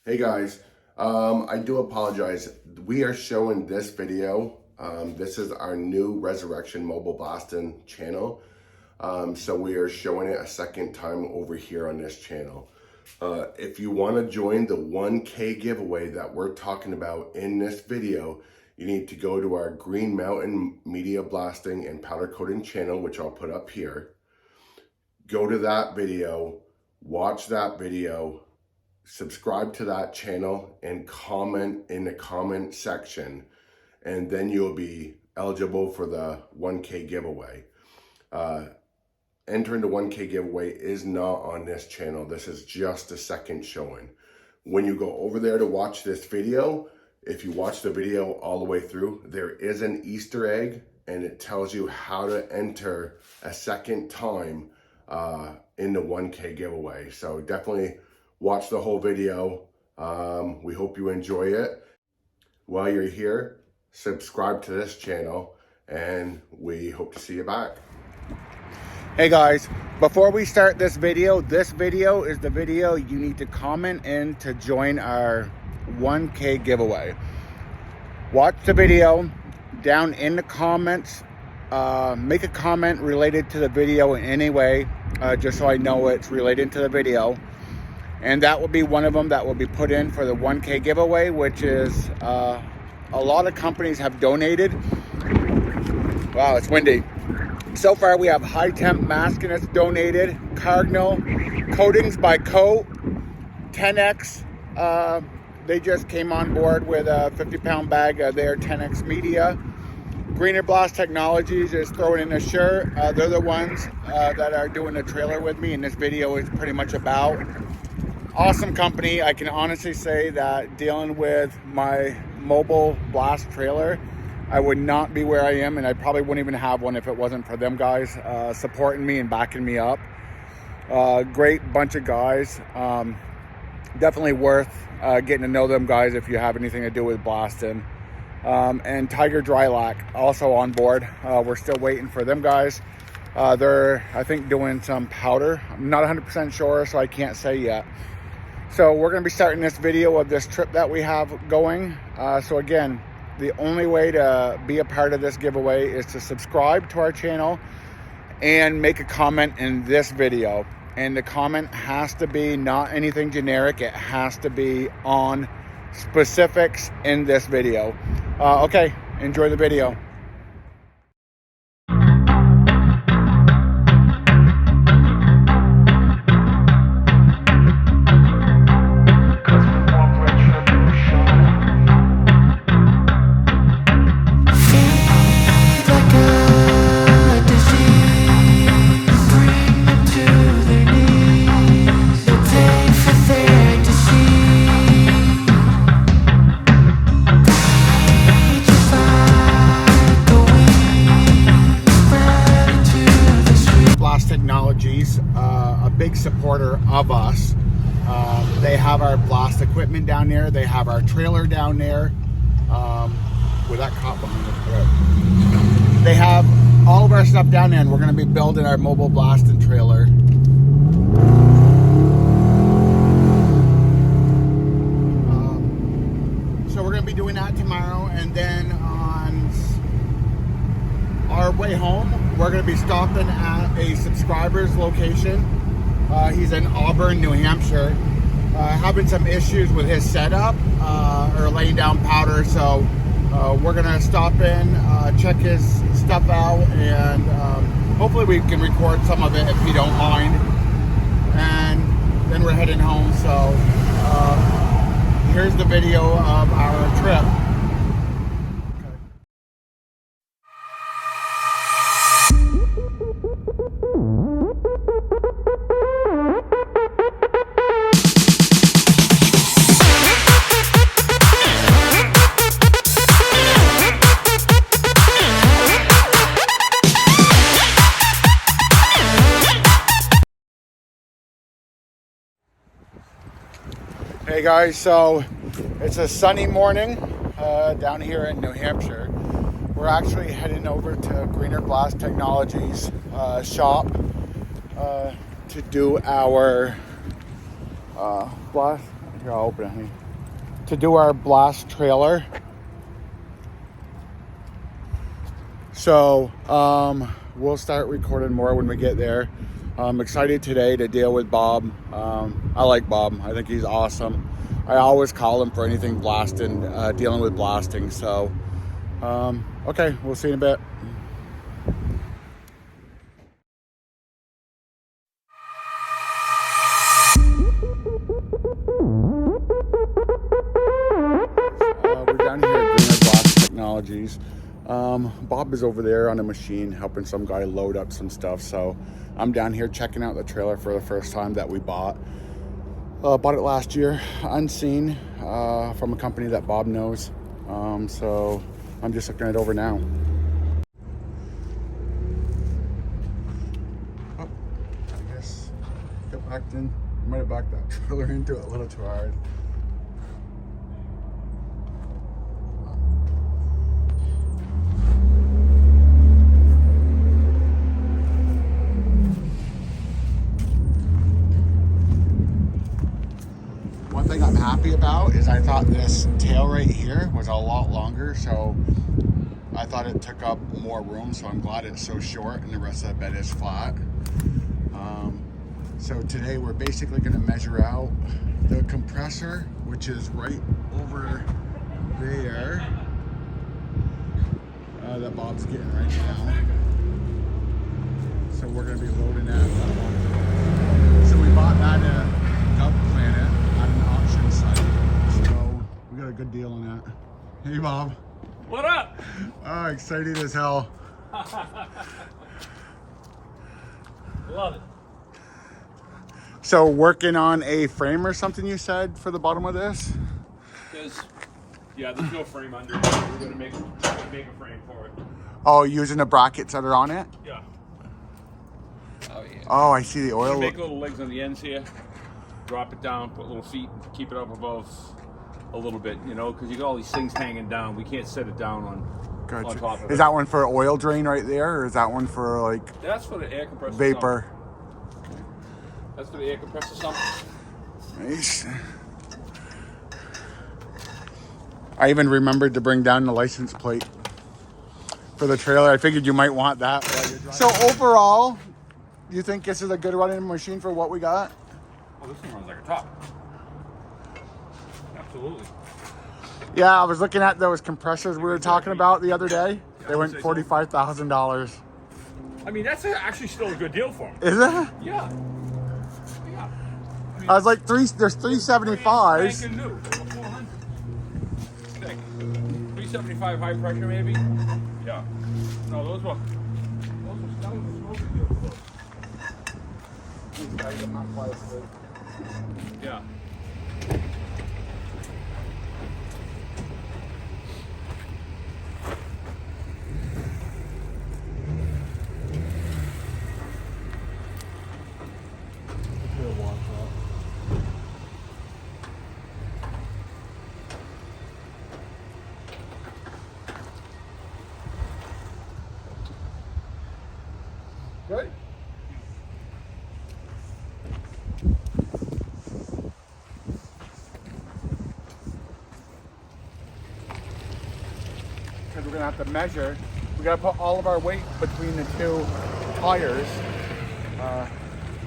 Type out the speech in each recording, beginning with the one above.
Hey guys, I do apologize. We are showing this video. This is our new Resurrection Mobile Boston channel. So we are showing it a second time over here on this channel. If you want to join the 1K giveaway that we're talking about in this video, you need to go to our Green Mountain Media Blasting and Powder Coating channel, which I'll put up here. Go to that video, watch that video, subscribe to that channel, and comment in the comment section, and then you'll be eligible for the 1K giveaway. Entering the 1K giveaway is not on this channel. This is just a second showing. When you go over there to watch this video, if you watch the video all the way through, there is an Easter egg, and it tells you how to enter a second time in the 1K giveaway. So definitely watch the whole video. We hope you enjoy it. While you're here, subscribe to this channel, and we hope to see you back. Hey guys, before we start this video is the video you need to comment in to join our 1K giveaway. Watch the video. Down in the comments, make a comment related to the video in any way, just so I know it's related to the video. And that will be one of them that will be put in for the 1K giveaway, which is a lot of companies have donated. Wow, it's windy. So far we have High Temp Masking that's donated, Cardinal, Coatings by Coat, 10X. They just came on board with a 50-pound bag of their 10X media. Greener Blast Technologies is throwing in a shirt. They're the ones that are doing the trailer with me, and this video is pretty much about. Awesome company. I can honestly say that dealing with my mobile blast trailer, I would not be where I am, and I probably wouldn't even have one if it wasn't for them guys supporting me and backing me up. Great bunch of guys. Definitely worth getting to know them guys if you have anything to do with blasting. And Tiger Drylac also on board. We're still waiting for them guys. They're, I think, doing some powder. I'm not 100% sure, so I can't say yet. So we're going to be starting this video of this trip that we have going. So again, the only way to be a part of this giveaway is to subscribe to our channel and make a comment in this video. And the comment has to be not anything generic. It has to be on specifics in this video. Okay, enjoy the video. A big supporter of us. They have our blast equipment down there. They have our trailer down there. With that cop behind us. They have all of our stuff down there, and we're going to be building our mobile blasting trailer. So we're going to be doing that tomorrow, and then on our way home, we're going to be stopping at a subscriber's location. He's in Auburn, New Hampshire, having some issues with his setup or laying down powder. So we're going to stop in, check his stuff out, and hopefully we can record some of it if you don't mind. And then we're heading home. So here's the video of our trip. Hey guys, so it's a sunny morning down here in New Hampshire. We're actually heading over to Greener Blast Technologies shop to do our blast. Here, I'll open it, honey. To do our blast trailer. So, we'll start recording more when we get there. I'm excited today to deal with Bob. I like Bob. I think he's awesome. I always call him for anything blasting, dealing with blasting. So, okay, we'll see you in a bit. We're down here at Greener Blast Technologies. Bob is over there on a machine helping some guy load up some stuff. So I'm down here checking out the trailer for the first time that we bought. Bought it last year, unseen, from a company that Bob knows. So I'm just looking it over now. Oh, I guess got backed in. I might have backed that trailer into it a little too hard. One thing I'm happy about is I thought this tail right here was a lot longer, so I thought it took up more room, so I'm glad it's so short and the rest of the bed is flat. So today we're basically going to measure out the compressor, which is right over there, that Bob's getting right now. So we're going to be loading that one. So we bought that at Gov Planet at an auction site. So we got a good deal on that. Hey Bob. What up? Oh, excited as hell. Love it. So working on a frame or something you said for the bottom of this? There's no frame under it. We're gonna make a frame for it. Oh, using the brackets that are on it? Yeah. Oh yeah. Oh, I see the oil. Make little legs on the ends here. Drop it down. Put little feet. Keep it up above a little bit. You know, because you got all these things hanging down. We can't set it down on top of it. Is that one for oil drain right there, or is that one for like? That's for the air compressor. Vapor. That's for the air compressor. Something. Nice. I even remembered to bring down the license plate for the trailer. I figured you might want that. So overall, you think this is a good running machine for what we got? Oh, this one runs like a top. Absolutely. Yeah, I was looking at those compressors we were talking about the other day. They went $45,000. I mean, that's actually still a good deal for them. Is it? Yeah. I was like, there's 375s. Spanking new, over 400. 375 high pressure, maybe. Yeah. No, those were smoking deals. These guys are not plastic. Yeah. Good. Because we're gonna have to measure. We gotta put all of our weight between the two tires.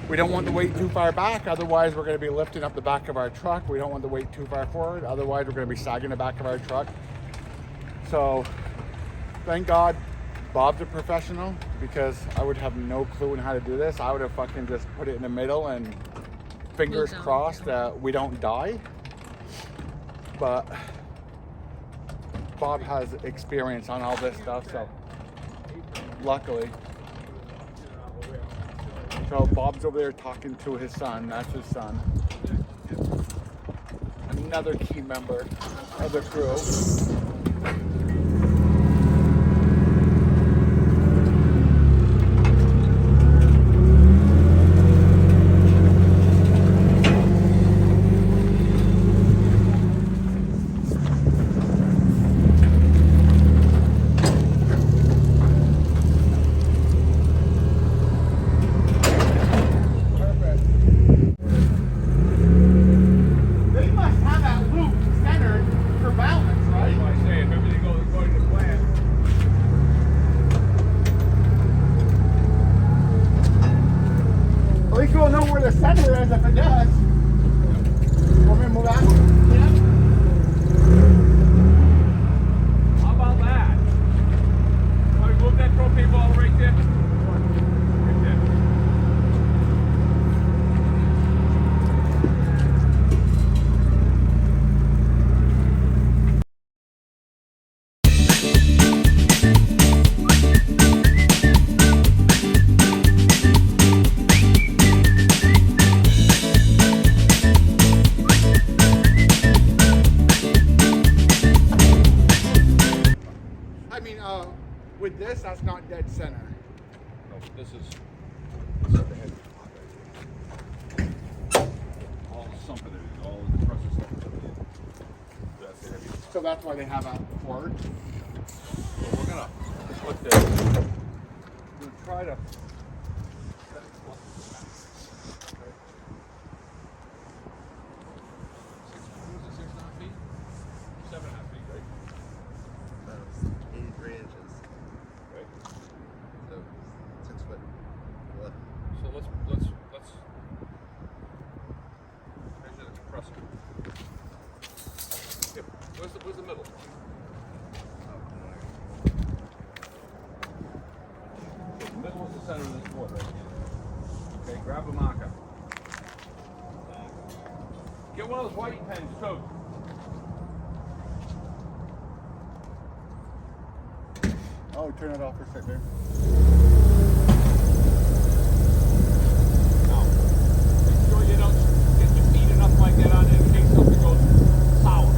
We don't want the weight too far back, otherwise we're gonna be lifting up the back of our truck. We don't want the weight too far forward, otherwise we're gonna be sagging the back of our truck. So, thank God Bob's a professional, because I would have no clue on how to do this. I would have fucking just put it in the middle and fingers crossed that we don't die. But Bob has experience on all this stuff, so luckily. So Bob's over there talking to his son. That's his son. Another key member of the crew. They must with this, that's not dead center. No, but this is the head. All the sump and everything, all the compressor stuff is up here. That's the heavy. So that's why they have a port. So we're gonna put this. We'll try to. Let's measure the compressor. Here, where's the middle? The middle is the center of this board right here. Okay, grab a marker. Get one of those white pens too. Oh, turn it off for a second. Make sure you don't get your feet enough like that on there in case something goes sour.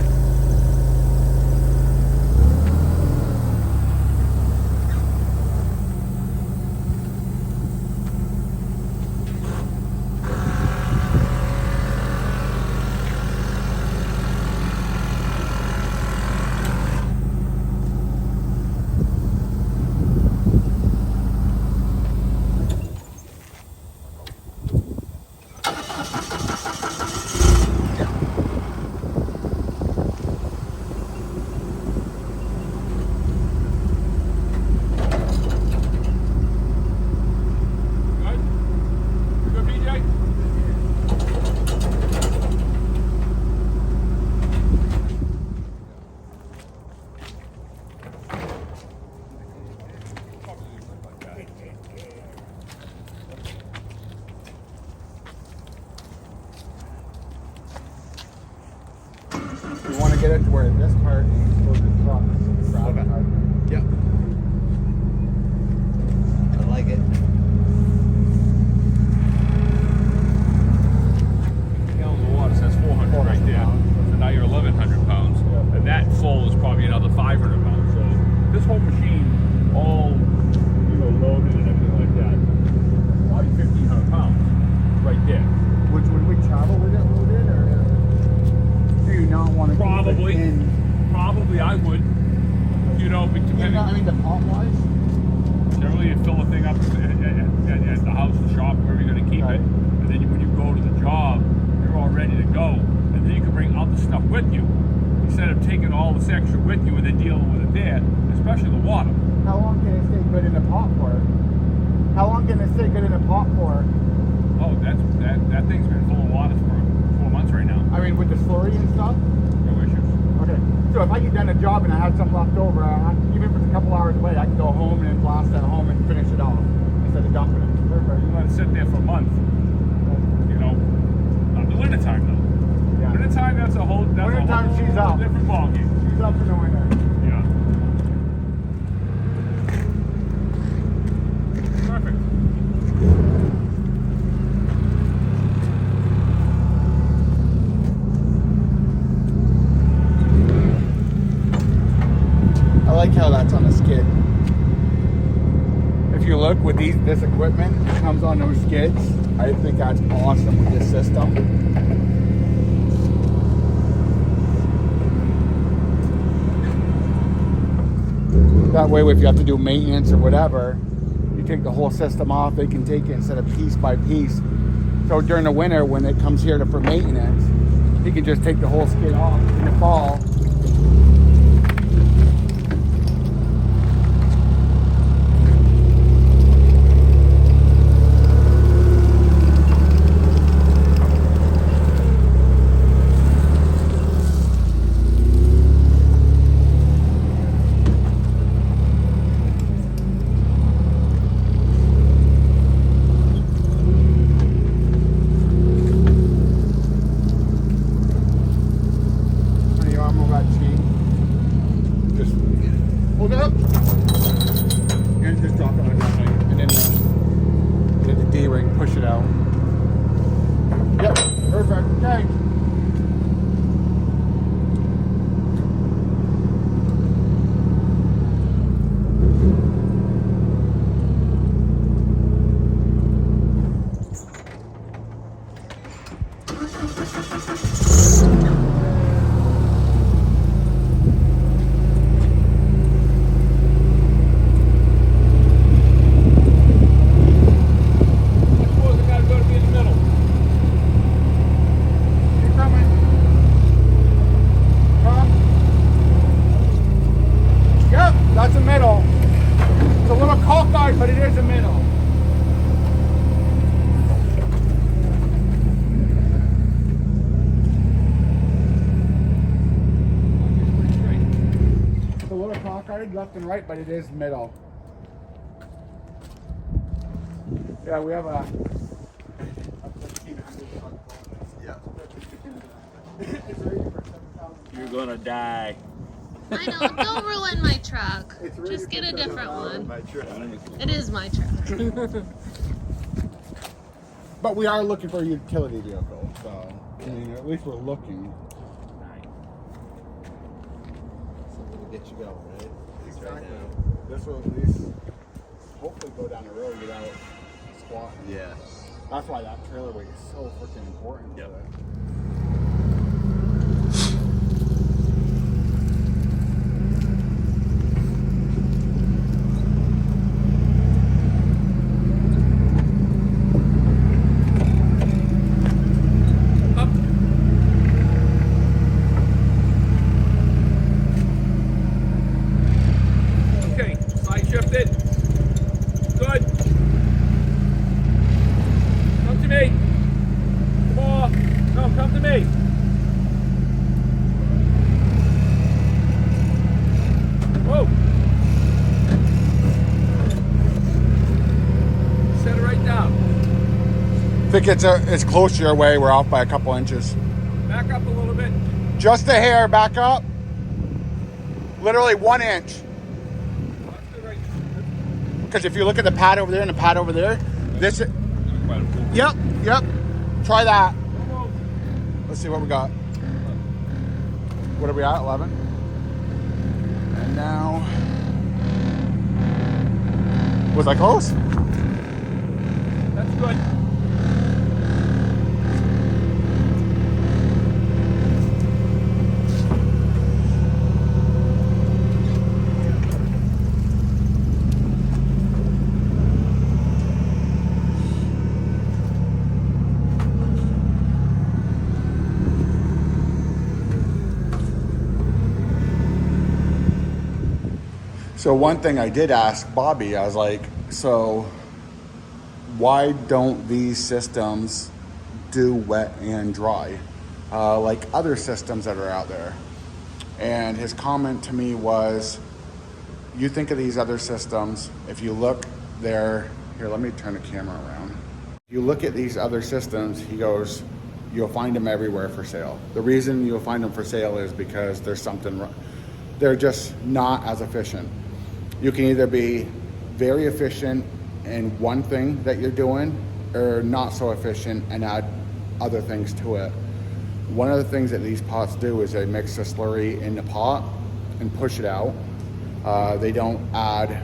We want to get it to where this part goes across. Okay. Yep. I like it. Gallons of water says 400 right there. So now you're 1,100 pounds. And that full is probably another 500 pounds. So this whole machine, all loaded and everything like that, probably 1,500 pounds right there. Which when we travel with it loaded, or do you not want to Probably. keep it in? Probably I would. Depending. I mean, the pot wise. Generally, you fill the thing up at the house, the shop, wherever you're going to keep Right. it. And then when you go to the job, you're all ready to go. And then you can bring other stuff with you. Instead of taking all this extra with you and then dealing with it there, especially the water. How long can it stay good in a pot for? How long can it stay good in a pot for? Oh, that thing's been full of water for 4 months right now. I mean, with the slurry and stuff. No issues. Okay. So if I get done a job and I had some left over, even if it's a couple hours away, I can go home and blast at home and finish it off instead of dumping it. Perfect. You let it sit there for a month. Not the winter time though. Yeah. Winter time, that's a whole She's up. different ballgame. She's up in the winter. Yeah. Perfect. I like how that's on a skid. If you look with this equipment, it comes on those skids. I think that's awesome with this system. That way, if you have to do maintenance or whatever, you take the whole system off. They can take it instead of piece by piece. So during the winter, when it comes here for maintenance, you can just take the whole skid off in the fall. Hold it up. And just drop it on that way. And then the D-ring, push it out. Yep, perfect. Okay. a middle. It's a little cockeyed, but it is a middle. It's a little cockeyed left and right, but it is middle. Yeah, we have a 1500. Yeah. It's rated for 7,000. You're gonna die. I know, don't ruin my truck. It's rated Just get for a different 7,000. one. It is my truck. But we are looking for a utility vehicle, so I mean, at least we're looking. Something to get you going, right? It's right Exactly. now. This will at least hopefully go down the road without squatting. Yeah. That's why that trailer weight is so freaking important. Yep. To it. Okay, side shifted. Good. Come to me. Come on. No, come to me. Whoa. Set it right down. I think it's close to your way. We're off by a couple inches. Back up a little bit. Just a hair. Back up. Literally 1 inch. Watch the right. Because if you look at the pad over there and the pad over there, this. Yep. Yep. Try that. Let's see what we got. What are we at? 11. And now. Was I close? That's good. So one thing I did ask Bobby, I was like, so why don't these systems do wet and dry like other systems that are out there? And his comment to me was, you think of these other systems, if you look there, here, let me turn the camera around. You look at these other systems, he goes, you'll find them everywhere for sale. The reason you'll find them for sale is because there's something wrong. They're just not as efficient. You can either be very efficient in one thing that you're doing or not so efficient and add other things to it. One of the things that these pots do is they mix the slurry in the pot and push it out. They don't add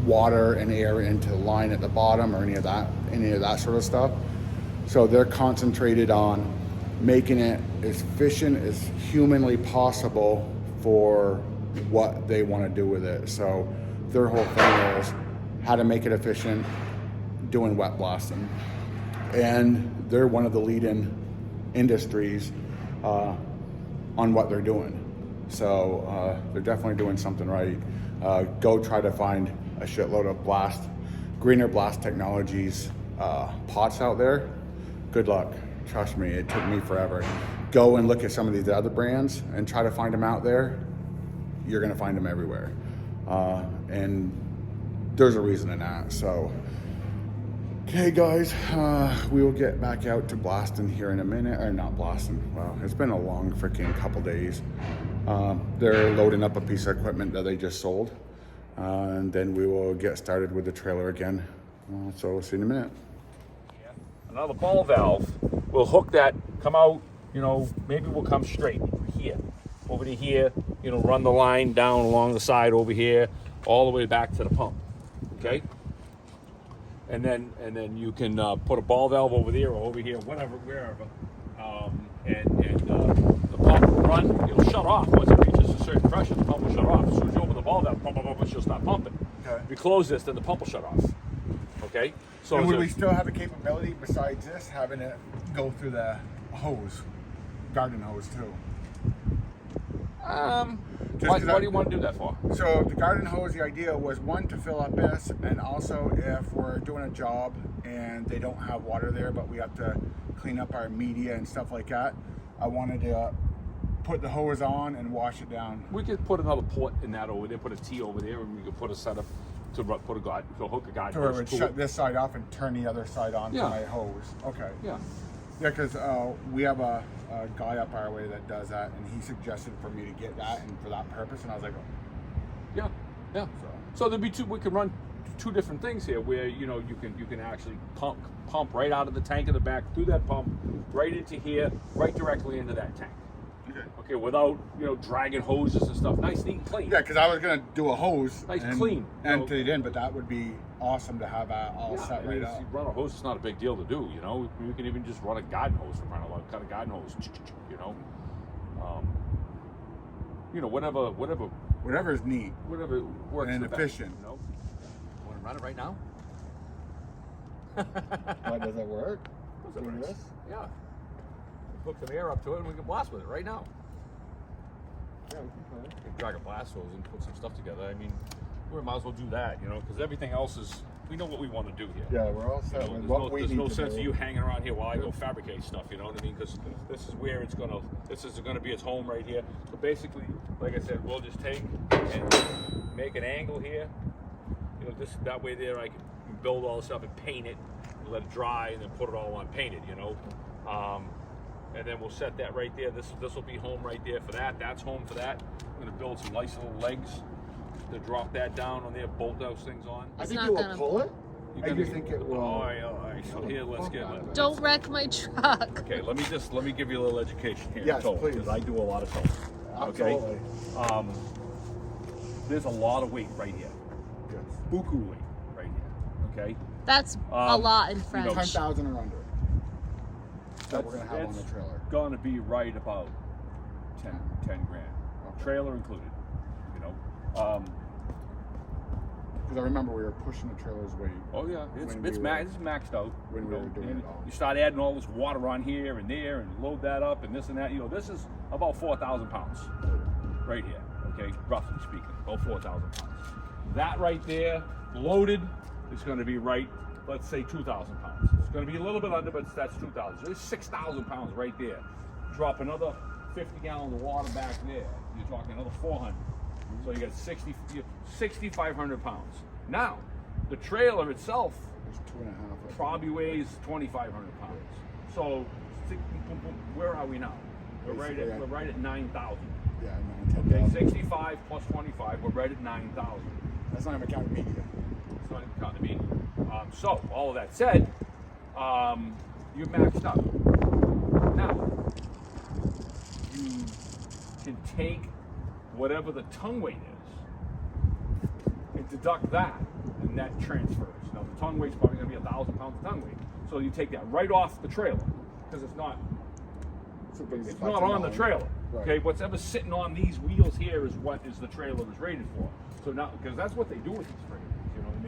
water and air into the line at the bottom or any of that sort of stuff. So they're concentrated on making it as efficient as humanly possible for what they want to do with it. So their whole thing is how to make it efficient, doing wet blasting. And they're one of the leading industries on what they're doing. So they're definitely doing something right. Go try to find a shitload of Greener Blast Technologies pots out there. Good luck. Trust me, it took me forever. Go and look at some of these other brands and try to find them out there. You're gonna find them everywhere. And there's a reason in that. So, okay guys, we will get back out to blasting here in a minute, or not blasting. Wow, it's been a long freaking couple days. They're loading up a piece of equipment that they just sold. And then we will get started with the trailer again. So we'll see you in a minute. Another ball valve will hook that, come out, you know, maybe we'll come straight here, over to here, you know, run the line down along the side over here, all the way back to the pump, okay? And then you can put a ball valve over there or over here, whatever, wherever, and the pump will run, it'll shut off. Once it reaches a certain pressure, the pump will shut off. As soon as you open the ball valve, pump, she'll start pumping. Okay. If you close this, then the pump will shut off, okay? So And would we still have the capability, besides this, having it go through the hose, garden hose too? Just Why 'cause do you want to do that for? So the garden hose, the idea was one, to fill up this, and also if we're doing a job and they don't have water there, but we have to clean up our media and stuff like that, I wanted to put the hose on and wash it down. We could put another port in that over there, put a T over there, and we could put a setup to put a guide, to hook a guide To where it hose would to shut it. this side off and turn the other side on Yeah. for my hose. Okay. Yeah. Yeah, because we have a guy up our way that does that, and he suggested for me to get that and for that purpose, and I was like, Yeah. Yeah. So there'd be two. We could run two different things here, where you can actually pump right out of the tank in the back through that pump right into here, right directly into that tank. Okay, without dragging hoses and stuff. Nice, neat, and clean. yeah, because I was gonna do a hose, Nice, and, clean, and you know. put it in, but that would be awesome to have all Yeah, set and right if up. you run a hose, it's not a big deal to do. You can even just run a garden hose for crying out loud. Cut a garden hose. Whatever Whatever is neat. works And the best, efficient. Want to run it right now? What, does it work? Does it Doing work? this? Yeah. Hook some air up to it, and we can blast with it right now. Yeah, we can play. We can drag a blast hose and put some stuff together. I mean, we might as well do that, because everything else is. We know what we want to do here. Yeah, we're all set with what we There's need no to sense do. of you hanging around here while I go fabricate stuff. You know what I mean? Because this is where it's gonna. This is gonna be its home right here. So basically, like I said, we'll just take and make an angle here. That way there I can build all this stuff and paint it, and let it dry, and then put it all on painted. And then we'll set that right there. This will be home right there for that. That's home for that. I'm gonna build some nice little legs to drop that down on there, bolt those things on. I It's think not you will gonna- pull it. You're I gonna- do think it will. All right. So here, let's get. Don't wreck my truck. Okay, let me give you a little education here. Yes, towing, please. because I do a lot of towing. Absolutely. Okay. There's a lot of weight right here. Yes. Buku weight right here. Okay. That's a lot in French. 10,000 or under. That we're gonna have on That's the trailer. Gonna be right about 10 grand. Okay. Trailer included. Because I remember we were pushing the trailer's weight. Oh yeah, it's When we were- maxed out. when we were doing and it all. You start adding all this water on here and there, and load that up, and this and that. This is about 4,000 pounds, right here. Okay, roughly speaking, about 4,000 pounds. That right there, loaded, is going to be right. Let's say 2,000 pounds. It's going to be a little bit under, but that's 2,000. So there's 6,000 pounds right there. Drop another 50 gallons of water back there. You're talking another 400. So you got 6,500 pounds. Now, the trailer itself It's 2.5. probably weighs 2,500 pounds. So, where are we now? We're right at 9,000. Yeah, 9, Okay, 10,000. 65 plus 25. We're right at 9,000. That's not even counting media. It's not even counting me. So, all of that said, you're maxed out. Now, you can take whatever the tongue weight is and deduct that, and that transfers. Now, the tongue weight's probably going to be 1,000 pounds of tongue weight. So you take that right off the trailer, because it's not on the trailer. Right. Okay, whatever's sitting on these wheels here is what is the trailer is rated for. So now, because that's what they do with these trailers,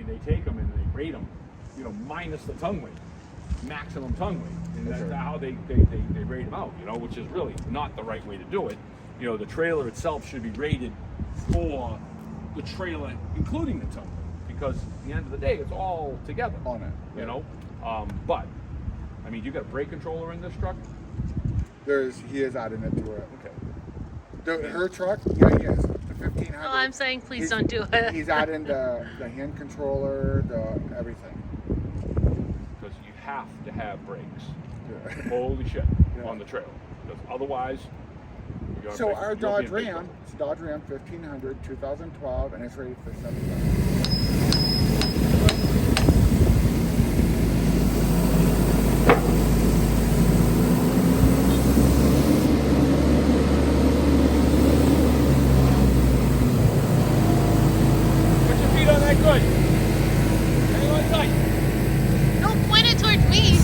they take them and they rate them, minus the tongue weight, maximum tongue weight, and that's how they rate them out, which is really not the right way to do it. The trailer itself should be rated for the trailer, including the tongue weight, because at the end of the day, it's all together. On it. But, I mean, you got a brake controller in this truck? He is adding it to it. Okay. Her truck, yeah, he is. The 1500. No, I'm saying please don't do it. He's adding the hand controller, the everything. Because you have to have brakes. Yeah. Holy shit, Yeah. on the trailer. Because otherwise, you're So gonna our you'll be Dodge in big Ram, trouble. it's a Dodge Ram 1500, 2012, and it's rated for 7,000. Put your feet on that good. Hang on tight. Don't point it towards me.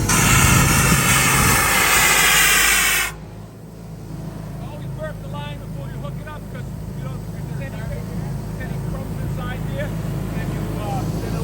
Always burp the line before you hook it up, because if there's any crumbs inside there, then it'll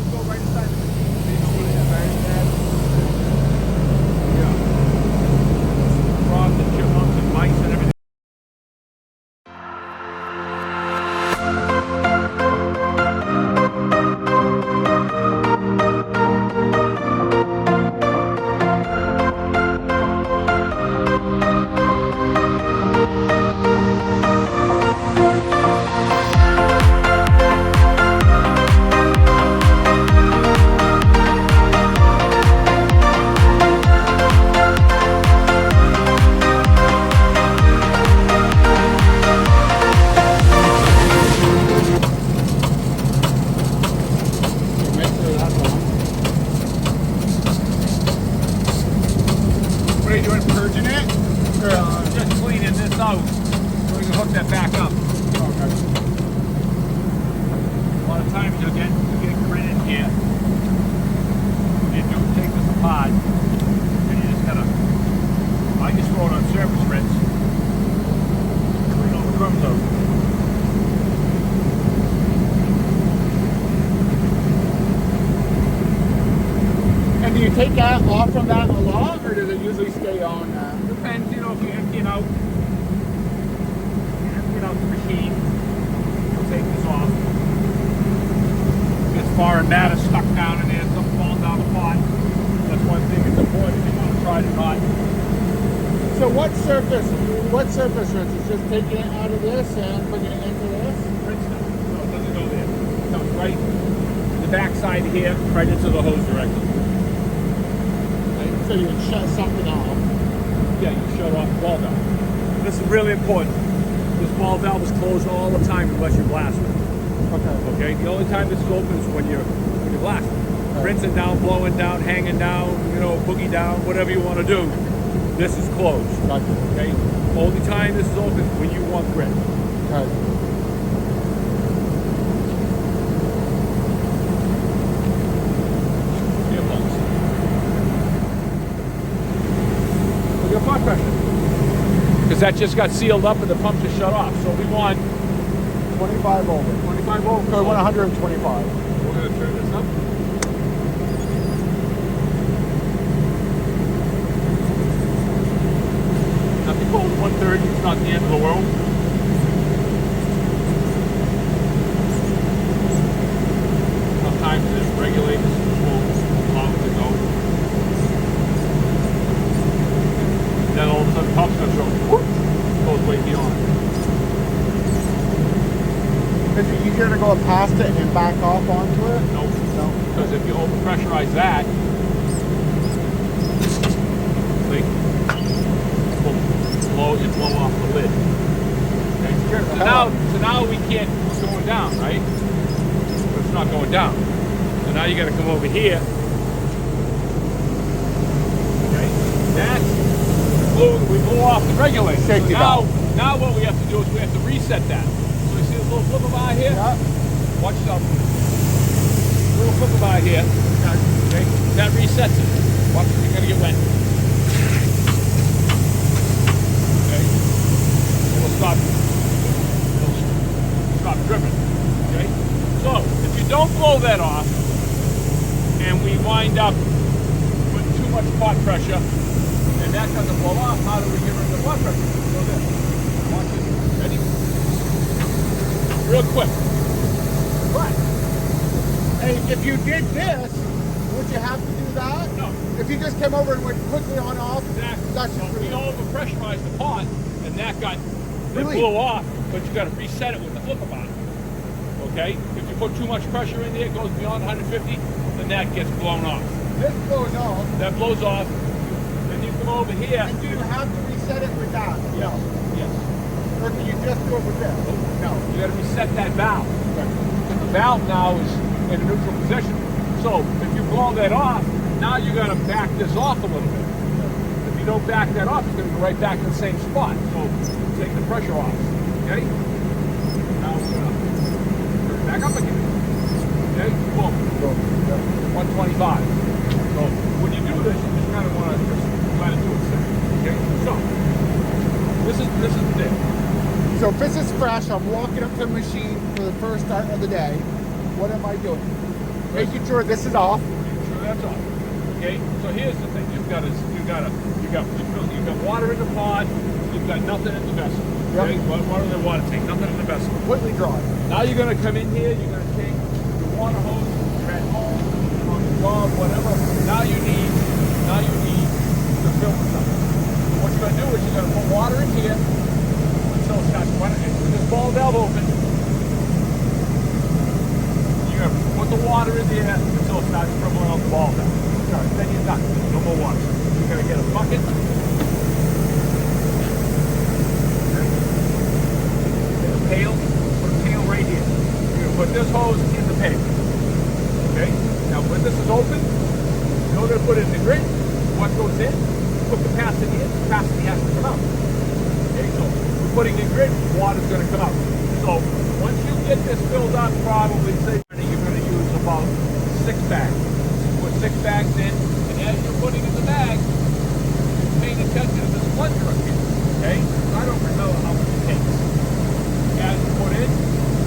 Just cleaning this out so we can hook that back up. Okay. A lot of times you'll get grit in here. When you do take this apart, and you just gotta, I just throw it on surface rinse, clean all the crumbs out. And do you take that off from that a lot, or does it usually stay on? Depends, you know, if you're emptying out the machine, you'll take this off. Gets foreign matter stuck down in there, something falls down the pot. That's one thing it's important. You want to try to not. So what surface rinse? It's just taking it out of this and putting it into this? Rinse now. No, it doesn't go there. It comes right the back side here, right into the hose directly. So you can shut something off. Yeah, you shut off the ball valve. This is really important. This ball valve is closed all the time unless you blast it. Okay. Okay? The only time this is open is when you're blasting. Right. Rinsing down, blowing down, hanging down, you know, boogie down, whatever you want to do. This is closed. Gotcha. Okay? Only time this is open is when you want grit. Okay. Your pumps. Your pump pressure. Because that just got sealed up and the pump just shut off. So we want 25 over. 25 over. So 125. We're going to turn this up. Nothing below 130, it's not the end of the world. Sometimes this regulators will allow it to go. Then all of a sudden the pump's going to show, whoop, goes way beyond. Is it easier to go past it and back off onto it? No. No. Because if you overpressurize that, see, you blow off the lid. Okay? So now we can't, it's going down, right? But it's not going down. So now you got to come over here. Okay? We blew off the regulator. Safety So valve. now what we have to do is we have to reset that. So you see this little flipper bar here? Yeah. Watch yourself. Little flipper bar here. Okay? That resets it. Watch it, you're gonna get wet. Okay? It'll stop dripping. Okay? So if you don't blow that off and we wind up with too much pot pressure and that doesn't blow off, how do we get rid of the pot pressure? Go there. Watch it. Ready? Real quick. But Hey, if you did this, would you have to do that? no. If you just came over and went quickly on off, Exactly. that's So we overpressurized the pot, and that Really? blew off, but you got to reset it with the flipper bar. Okay? If you put too much pressure in there, it goes beyond 150, then that gets blown off. this blows off. That blows off, then you come over here. And do you have to reset it with that? Yes. Yes. Or can you just do it with this? No. You got to reset that valve. The valve now is in a neutral position. So if you blow that off, now you got to back this off a little bit. If you don't back that off, it's going to go right back to the same spot. So take the pressure off. Okay? Now we're going to turn it back up again. Okay? Boom. 125. So when you do this, you just kind of want to just kind of do it safe. Okay? So this is the deal. So if this is fresh, I'm walking up to the machine for the first start of the day. What am I doing? Making sure this is off. Make sure that's off. Okay. So here's the thing: you've got water in the pod. You've got nothing in the vessel. Okay. Yep. Water in the water tank. Nothing in the vessel. Completely dry. Now you're going to come in here. You're going to take your water hose. You're at home, on the job, whatever. Now you need to filter something. What you're going to do is you're going to put water in here until it starts running. With this ball valve open, you're going to put the water in there until it starts dribbling out the ball valve. Then you're done. No more water. You're going to get a bucket. Get a pail. Put a pail right here. You're going to put this hose in the pail. Okay? Now when this is open, you're going to put it in the grit. What goes in? put capacity in, capacity has to come out. Okay, so we're putting in grit, water's going to come out. So once you get this filled up, probably say you're going to use about 6 bags. Put 6 bags in, and as you're putting in the bag, you're paying attention to this plunger up here. Okay? I don't remember how much it takes. As you put in,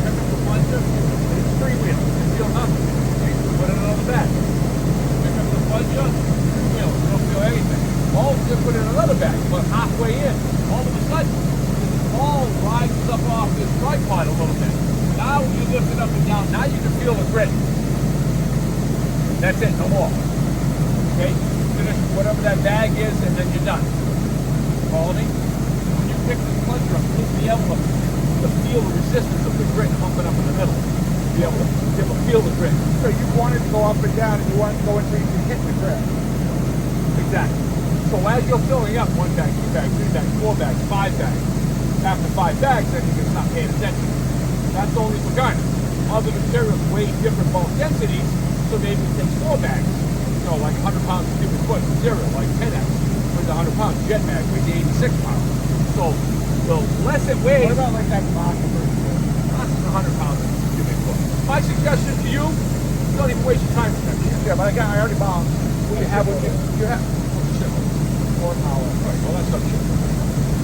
pick up the plunger, and it's freewheel. You feel nothing. Okay? Put in another bag. Pick up the plunger, freewheel. You don't feel anything. All you put in another bag, but halfway in, all of a sudden, all rises up off this tripod a little bit. Now when you lift it up and down, now you can feel the grit. That's it, no more. Okay? Finish whatever that bag is, and then you're done. Follow me? When you pick this plunger up, you'll be able to feel the resistance of the grit pumping up in the middle. Be able to feel the grit. So you want it to go up and down, and you want it to go until you can hit the grit. Exactly. So as you're filling up 1 bag, 2 bags, 3 bags, 4 bags, 5 bags, after 5 bags, then you can stop paying attention. That's only for garnet. Other materials weigh different bulk densities, so maybe it takes 4 bags. You know, like 100 pounds of cubic foot material, like 10X weighs 100 pounds. Jet mag weighs 86 pounds. So the less it weighs, What about like that box? less than 100 pounds of cubic foot. My suggestion to you, don't even waste your time with that. Yeah, but I already bought. You have what you have. $4. Right, well, that's not true.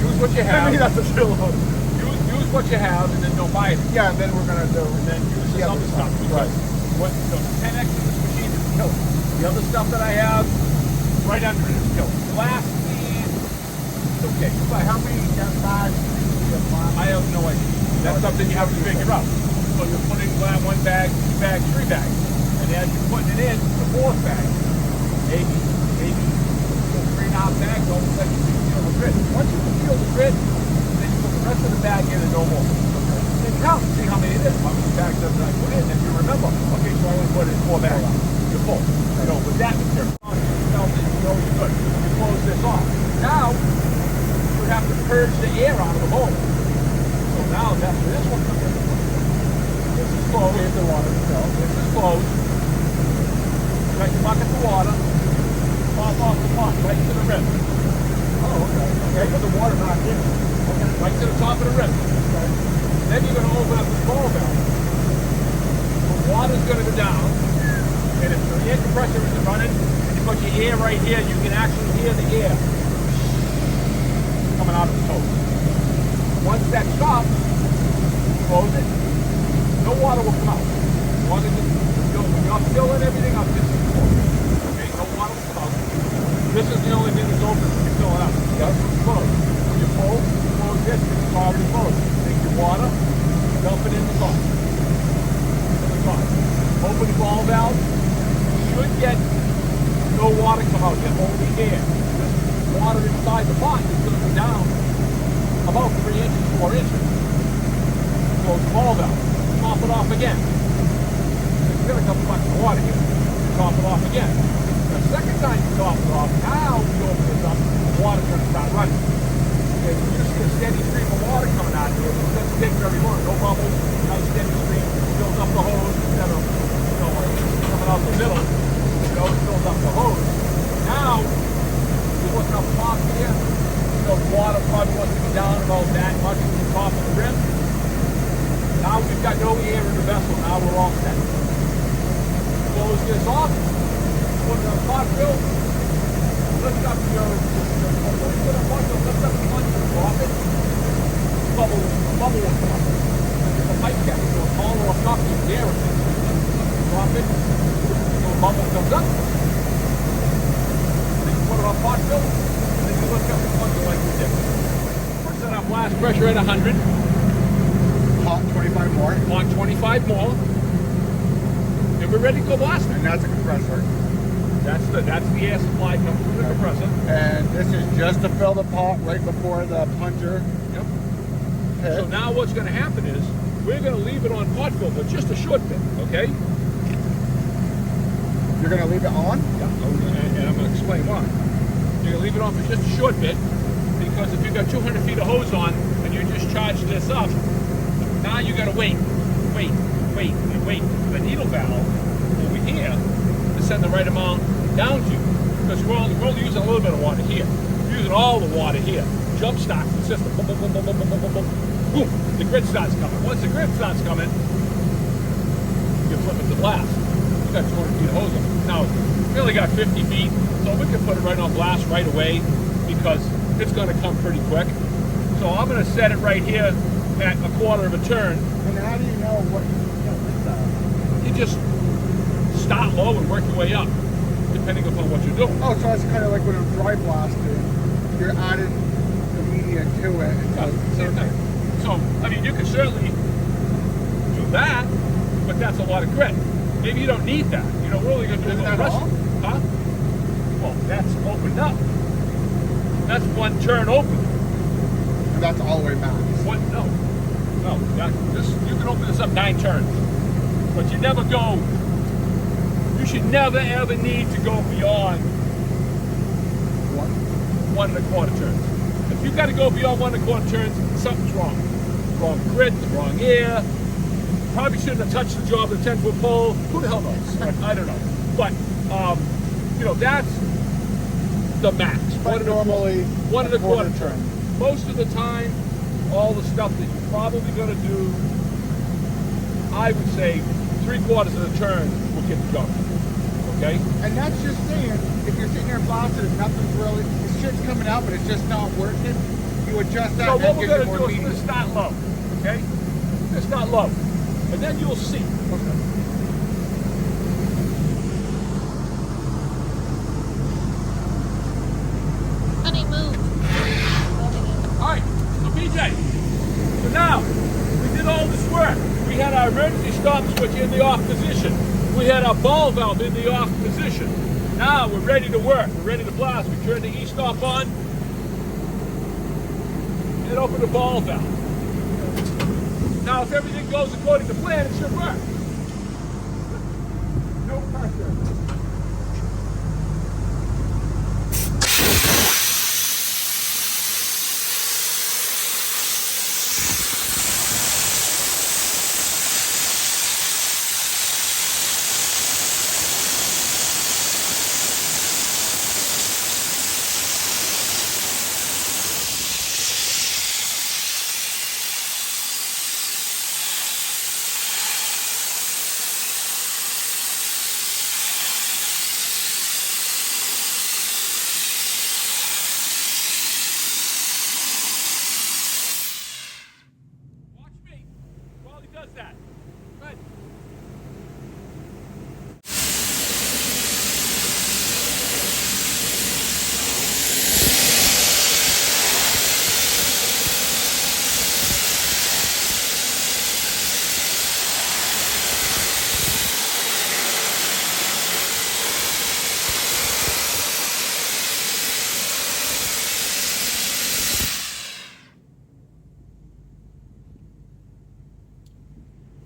Use what you have. Maybe that's a shitload. Use what you have, and then don't buy it. Yeah, and then we're gonna do. And then use this other stuff. Right. What, the 10X in this machine is killer. The other stuff that I have, right under it is killer. Glass bead, it's okay. But how many bags? I have no idea. That's something you have to figure out. So you're putting 1 bag, 2 bags, 3 bags. And as you're putting it in, the 4th bag, maybe 3.5 bags, all of a sudden you can feel the grit. Once you can feel the grit, then you put the rest of the bag in and no more. Then count and see how many it is. How many bags did I put in? And you remember, okay, so I only put in 4 bags. You're full. You know, with that material, you felt it, you know you're good. You close this off. Now, you have to purge the air out of the bowl. So now that's where this one comes in. This is closed. Here's the water. This is closed. You got your bucket of water. Pop off the pot, right to the rim. Oh, okay. Okay, but the water not in. Okay. Right to the top of the rim. Okay. Then you're going to open up the ball valve. The water's going to go down, and if the air compressor isn't running, and you put your air right here, you can actually hear the air coming out of the hose. Once that stops, close it. No water will come out. As long as you're filling everything up, this is closed. Okay, no water will come out. This is the only thing that's open when you fill it up. The other one's closed. When you close this, it's already closed. Take your water, dump it in the top. Open the ball valve. You should get no water come out yet, only air. This water inside the pot is going to go down about 3 inches, 4 inches. Close the ball valve. Top it off again. You've got a couple buckets of water here. Top it off again. The second time you top it off, now you open this up, the water's going to start running. Okay, when you see a steady stream of water coming out here, it doesn't take very long. No bubbles, nice steady stream, fills up the hose instead of, like coming out the middle. It fills up the hose. Now, you're looking up top here, the water probably wants to be down about that much from the top of the rim. Now we've got no air in the vessel. Now we're all set. Close this off. Put it on the pot fill. Lift up your lift up the plunger and drop it. Bubble will come up. There's a pipe cap, so it's all off top of the air in it. Drop it. So the bubble comes up. Then you put it on pot fill. And then you lift up the plunger like we did. We're set up blast pressure at 100. Hot 25 more. Hot 25 more. And we're ready to go blasting. And that's a compressor. That's the air supply comes from the compressor. And this is just to fill the pot right before the plunger. Yep. hits. So now what's going to happen is we're going to leave it on pot fill for just a short bit, okay? You're going to leave it on? Yeah. And I'm going to explain why. You're going to leave it on for just a short bit because if you've got 200 feet of hose on and you just charge this up, now you got to wait for the needle valve over here to send the right amount down to you. because we're only using a little bit of water here. We're using all the water here. Jump starts the system. Boom, boom, boom, boom, boom, boom, boom, boom, boom. Boom. The grid starts coming. Once the grid starts coming, you flip it to blast. You got 200 feet of hose on. Now, we only got 50 feet, so we can put it right on blast right away because it's going to come pretty quick. So I'm going to set it right here at a quarter of a turn. And how do you know what you You just start low and work your way up, depending upon what you're doing. Oh, so it's kind of like when I'm dry blasting, you're adding the media to it. Same thing. So, I mean, you can certainly do that, but that's a lot of grit. Maybe you don't need that. You know, we're only going to do a Isn't little that rest. all? Huh? Well, that's opened up. That's one turn open. And that's all the way back. What? No. No. You can open this up 9 turns. But you never go, you should never ever need to go beyond 1 1/4 turns. If you got to go beyond 1 1/4 turns, something's wrong. Wrong grit, wrong air. Probably shouldn't have touched the job with a 10-foot pole. Who the hell knows? I don't know. But, you know, that's the max. But normally, 1 1/4 turn. turn. Most of the time, all the stuff that you're probably going to do, I would say 3/4 of the turn will get the job done. Okay? And that's just saying, if you're sitting there blasting and nothing's really, the shit's coming out, but it's just not working, you adjust that So and what then we're get going to more do is media. we're going to start low. Okay? We're going to start low. And then you'll see. Okay. Honey, move. All right, so BJ, so now we did all this work. We had our emergency stop switch in the off position. We had our ball valve in the off position. Now we're ready to work. We're ready to blast. We turn the e-stop on and open the ball valve. Now, if everything goes according to plan, it should work. No pressure. Watch me while he does that. Good.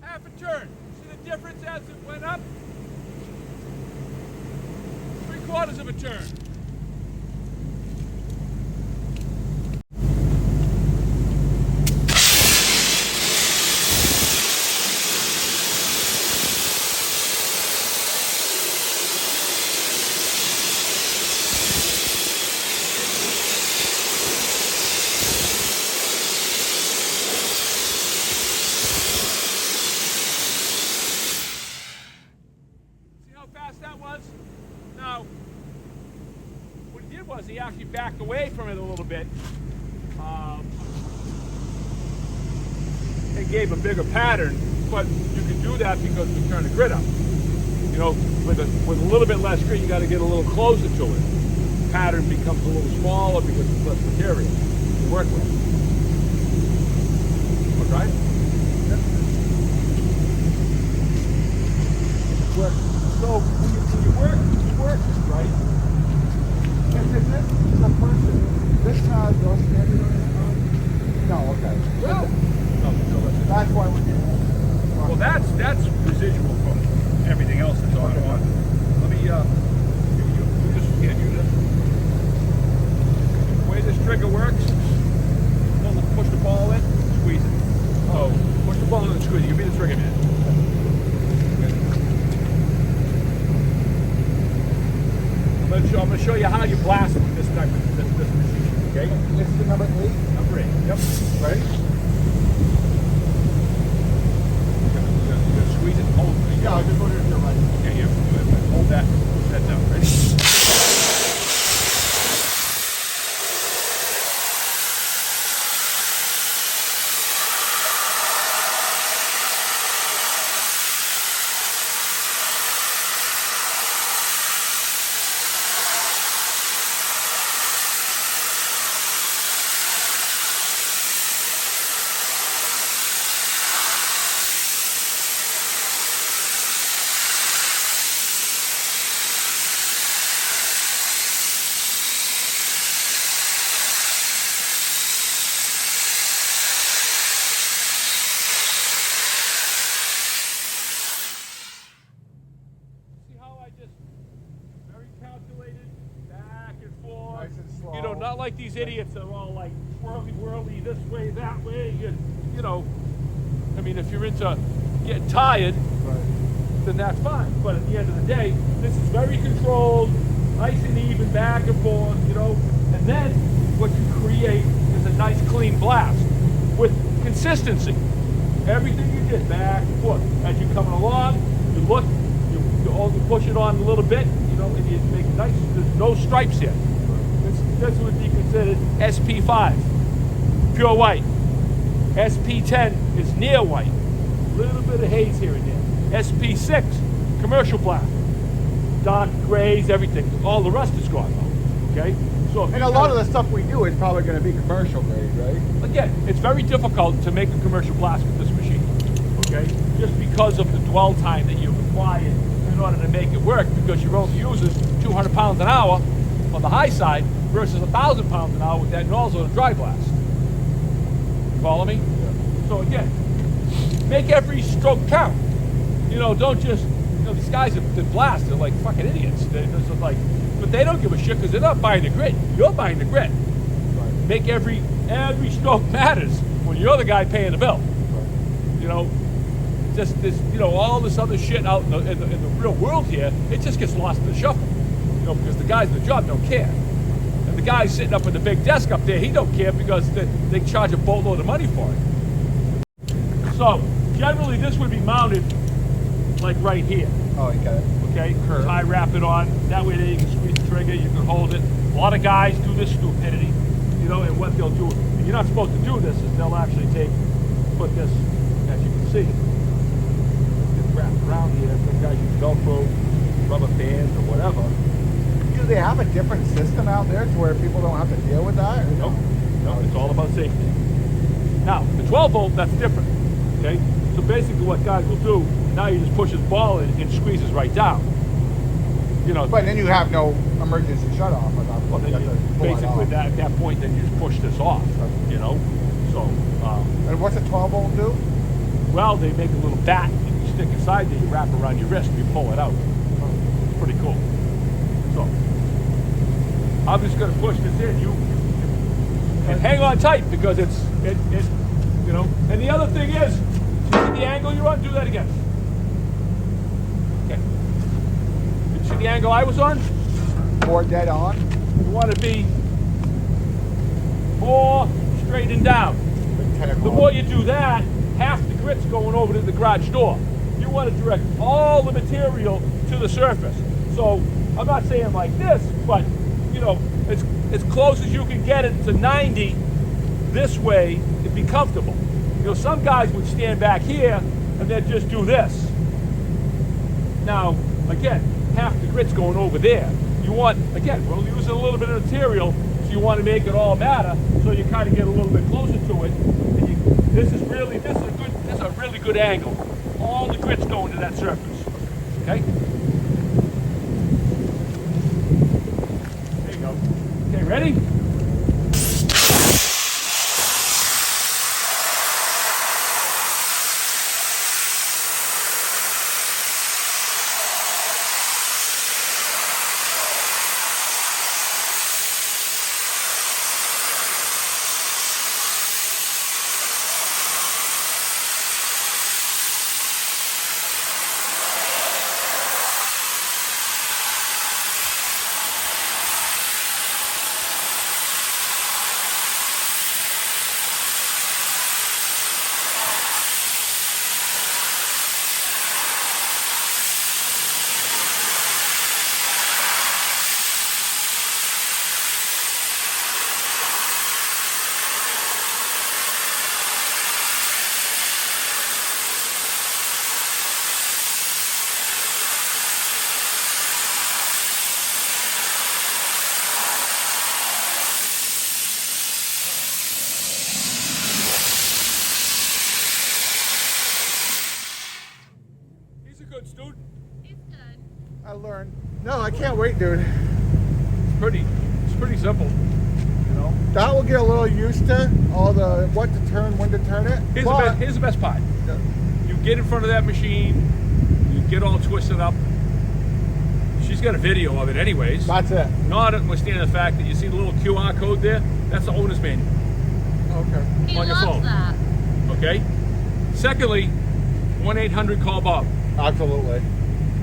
Half a turn. See the difference as it went up? 3/4 of a turn. See how fast that was? Now, what he did was he actually backed away from it a little bit. It gave a bigger pattern, but you can do that because we turn the grid up. You know, with a little bit less grid, you got to get a little closer to it. The pattern becomes a little smaller because there's less material to work with. Okay? So when you work this right. And this is a person, this has no standard on it? No, okay. Well, no, That's why we're doing it. well, that's residual from everything else that's on it. Let me you just can't do this. The way this trigger works, push the ball in, squeeze it. Oh, push the ball in and squeeze it. You be the trigger man. Let I'm gonna show you how you blast with this type of this machine. Okay. This is the number 8. Number 8. Yep. Ready? You're gonna squeeze it. Hold it. Yeah, I'll just go to the right. Okay. Yeah. Hold that. Push that down. Ready? You know, not like these idiots that are all like whirly this way, that way. You know, I mean, if you're into getting tired, then that's fine. But at the end of the day, this is very controlled, nice and even, back and forth, you know. And then what you create is a nice clean blast with consistency. Everything you did back and forth. As you're coming along, you look, you only push it on a little bit, you know, and you make nice, there's no stripes here. This would be considered SP5, pure white. SP10 is near white. A little bit of haze here and there. SP6, commercial black. Dark grays, everything. All the rest is gone, okay? So And a lot of the stuff we do is probably going to be commercial grade, right? Again, it's very difficult to make a commercial blast with this machine, okay? Just because of the dwell time that you require in order to make it work, because your only uses 200 pounds an hour on the high side versus 1,000 pounds an hour with that nozzle and dry blast. You follow me? Yeah. So again, make every stroke count. You know, don't just, you know, these guys that blast, they're like fucking idiots. They're just like, but they don't give a shit because they're not buying the grit. You're buying the grit. Right. Make every stroke matters when you're the guy paying the bill. Right. You know, just this, you know, all this other shit out in the real world here, it just gets lost in the shuffle. You know, because the guys in the job don't care. And the guy sitting up at the big desk up there, he don't care because they charge a boatload of money for it. So, generally this would be mounted like right here. Oh, you got it. Okay? Tie wrap it on. That way there you can squeeze the trigger, you can hold it. A lot of guys do this stupidity, you know, and what they'll do, and you're not supposed to do this, is they'll actually put this, as you can see, get wrapped around here. Some guys use Velcro, rubber bands, or whatever. Do they have a different system out there to where people don't have to deal with that? Nope. No, it's all about safety. Now, the 12 volt, that's different. Okay? So basically what guys will do, now you just push this ball in and squeezes right down. You know. But then you have no emergency shut off. Well, then basically at that point, then you just push this off. You know? So. And what's a 12 volt do? Well, they make a little bat that you stick inside there, you wrap around your wrist, and you pull it out. It's pretty cool. So, I'm just going to push this in. And hang on tight because it, you know. And the other thing is, see the angle you're on? Do that again. Okay. You see the angle I was on? More dead on. You want to be more straight and down. The more you do that, half the grit's going over to the garage door. You want to direct all the material to the surface. So I'm not saying like this, but you know, it's as close as you can get it to 90 this way to be comfortable. You know, some guys would stand back here and then just do this. Now, again, half the grit's going over there. You want, again, we're using a little bit of material, so you want to make it all matter, so you kind of get a little bit closer to it. And this is a really good angle. All the grit's going to that surface. Okay? There you go. Okay, ready? He's good. I learned. No, I can't wait, dude. It's pretty simple, you know. That will get a little used to all the what to turn, when to turn it. Here's the best part. You get in front of that machine, you get all twisted up. She's got a video of it anyways. That's it. Notwithstanding the fact that you see the little QR code there, that's the owner's manual. Okay. He On your loves phone. that. Okay? Secondly, 1-800-CALL-BOB. Absolutely.